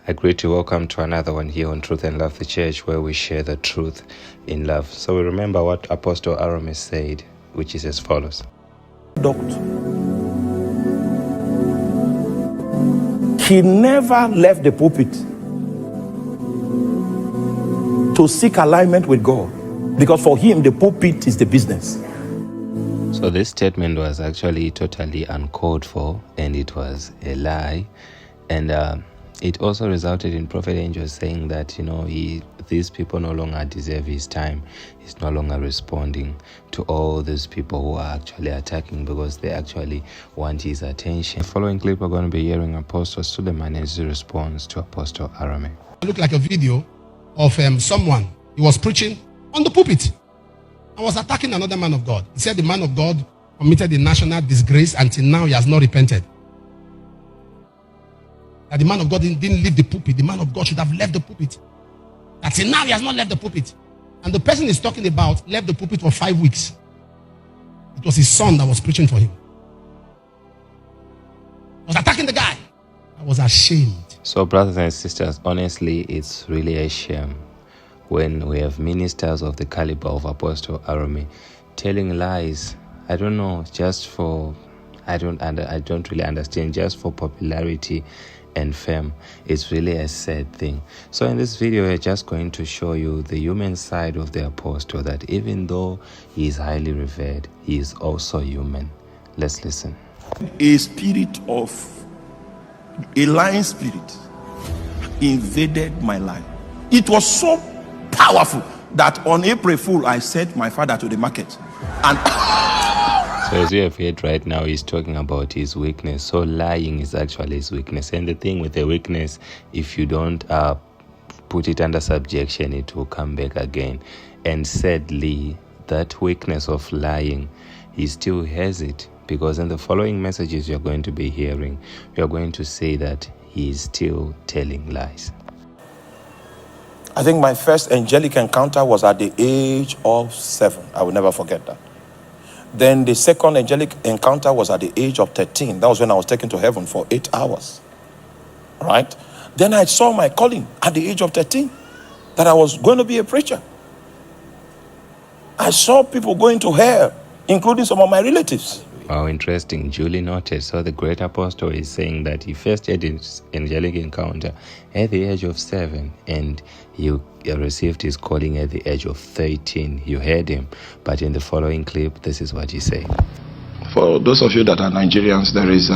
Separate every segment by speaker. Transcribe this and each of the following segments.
Speaker 1: I greet you. Welcome to another one here on Truth and Love the Church, where we share the truth in love. So we remember what Apostle Arome said, which is as follows.
Speaker 2: He never left the pulpit to seek alignment with God, because for him the pulpit is the business.
Speaker 1: So this statement was actually totally uncalled for, and it was a lie, and it also resulted in Prophet Angel saying that, these people no longer deserve his time. He's no longer responding to all these people who are actually attacking because they actually want his attention. The following clip, we're going to be hearing Apostle Suleman as his response to Apostle Arome.
Speaker 3: It looked like a video of someone. He was preaching on the pulpit and was attacking another man of God. He said the man of God committed a national disgrace. Until now, he has not repented. That the man of God didn't leave the pulpit. The man of God should have left the pulpit. Until now, he has not left the pulpit. And the person he's talking about left the pulpit for 5 weeks. It was his son that was preaching for him. He was attacking the guy. I was ashamed.
Speaker 1: So, brothers and sisters, honestly, it's really a shame when we have ministers of the caliber of Apostle Arome telling lies. I don't know, just for, I don't really understand, just for popularity and fame. It's really a sad thing. So in this video, we're just going to show you the human side of the apostle, that even though he is highly revered, he is also human. Let's listen.
Speaker 2: A lying spirit invaded my life. It was so powerful that on April Fool, I sent my father to the market. And
Speaker 1: so as you have heard right now, he's talking about his weakness. So lying is actually his weakness. And the thing with the weakness, if you don't put it under subjection, it will come back again. And sadly, that weakness of lying, he still has it. Because in the following messages you're going to be hearing, you're going to say that he is still telling lies.
Speaker 2: I think my first angelic encounter was at the age of 7. I will never forget that. Then the second angelic encounter was at the age of 13. That was when I was taken to heaven for 8 hours. Right? Then I saw my calling at the age of 13, that I was going to be a preacher. I saw people going to hell, including some of my relatives.
Speaker 1: Wow, interesting. Duly noted. So the great apostle is saying that he first had his angelic encounter at the age of 7, and he received his calling at the age of 13. You heard him. But in the following clip, this is what he said.
Speaker 4: For those of you that are Nigerians, there is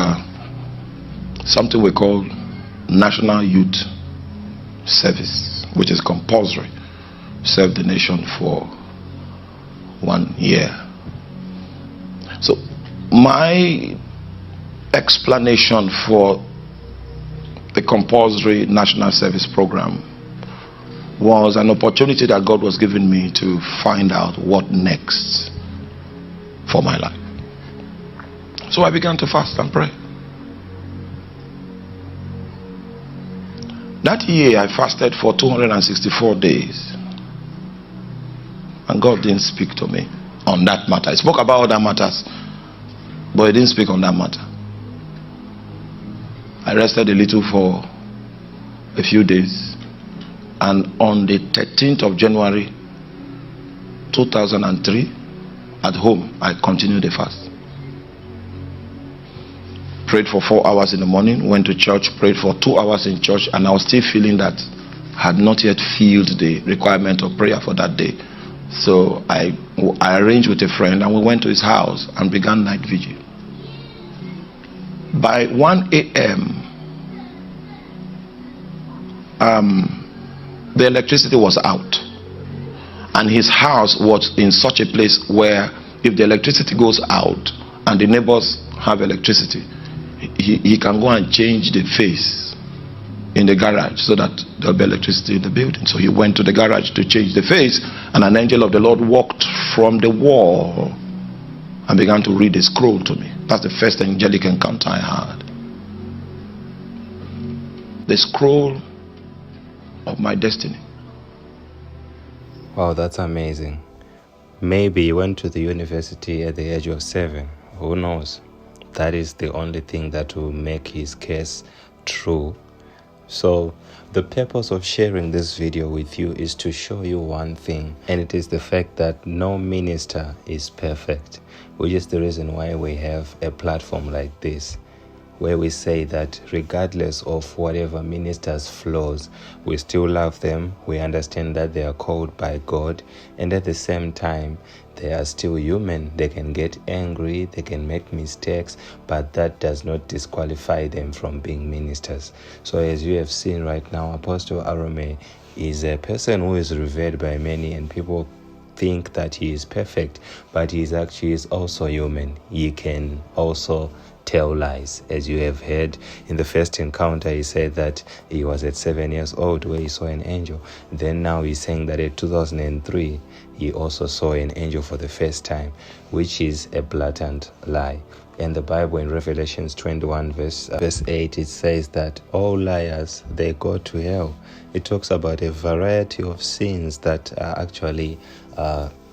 Speaker 4: something we call National Youth Service, which is compulsory. Serve the nation for 1 year. So my explanation for the compulsory national service program was an opportunity that God was giving me to find out what next for my life. So I began to fast and pray. That year I fasted for 264 days, and God didn't speak to me on that matter. He spoke about other matters, but he didn't speak on that matter. I rested a little for a few days, and on the 13th of January 2003, at home, I continued the fast. Prayed for 4 hours in the morning, went to church, prayed for 2 hours in church, and I was still feeling that I had not yet filled the requirement of prayer for that day. So I arranged with a friend, and we went to his house and began night vigil. By 1 a.m., the electricity was out, and his house was in such a place where if the electricity goes out and the neighbors have electricity, he can go and change the phase in the garage so that there'll be electricity in the building. So he went to the garage to change the phase, and an angel of the Lord walked from the wall and began to read a scroll to me. That's the first angelic encounter I had. The scroll of my destiny.
Speaker 1: Wow, that's amazing. Maybe he went to the university at the age of 7. Who knows? That is the only thing that will make his case true. So the purpose of sharing this video with you is to show you one thing, and it is the fact that no minister is perfect, which is the reason why we have a platform like this, where we say that regardless of whatever minister's flaws, we still love them. We understand that they are called by God, and at the same time, they are still human. They can get angry, they can make mistakes, but that does not disqualify them from being ministers. So as you have seen right now, Apostle Arome is a person who is revered by many, and people think that he is perfect, but he is also human. He can also tell lies. As you have heard in the first encounter, he said that he was at 7 years old where he saw an angel. Then now he's saying that at 2003 he also saw an angel for the first time, which is a blatant lie. And the Bible in Revelations 21 verse 8, it says that all liars, they go to hell. It talks about a variety of sins that are actually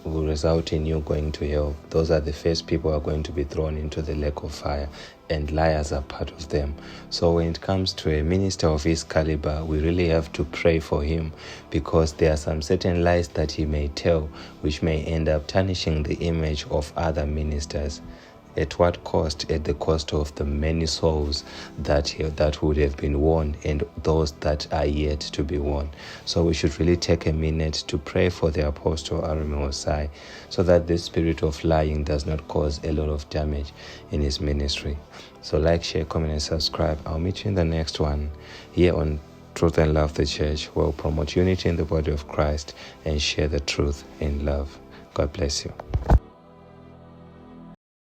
Speaker 1: will result in you going to hell. Those are the first people who are going to be thrown into the lake of fire, and liars are part of them. So when it comes to a minister of his caliber, we really have to pray for him, because there are some certain lies that he may tell which may end up tarnishing the image of other ministers. At what cost? At the cost of the many souls that would have been won, and those that are yet to be won. So we should really take a minute to pray for the Apostle Arome Osayi, so that the spirit of lying does not cause a lot of damage in his ministry. So like, share, comment, and subscribe. I'll meet you in the next one here on Truth and Love the Church, where we'll promote unity in the body of Christ and share the truth in love. God bless you.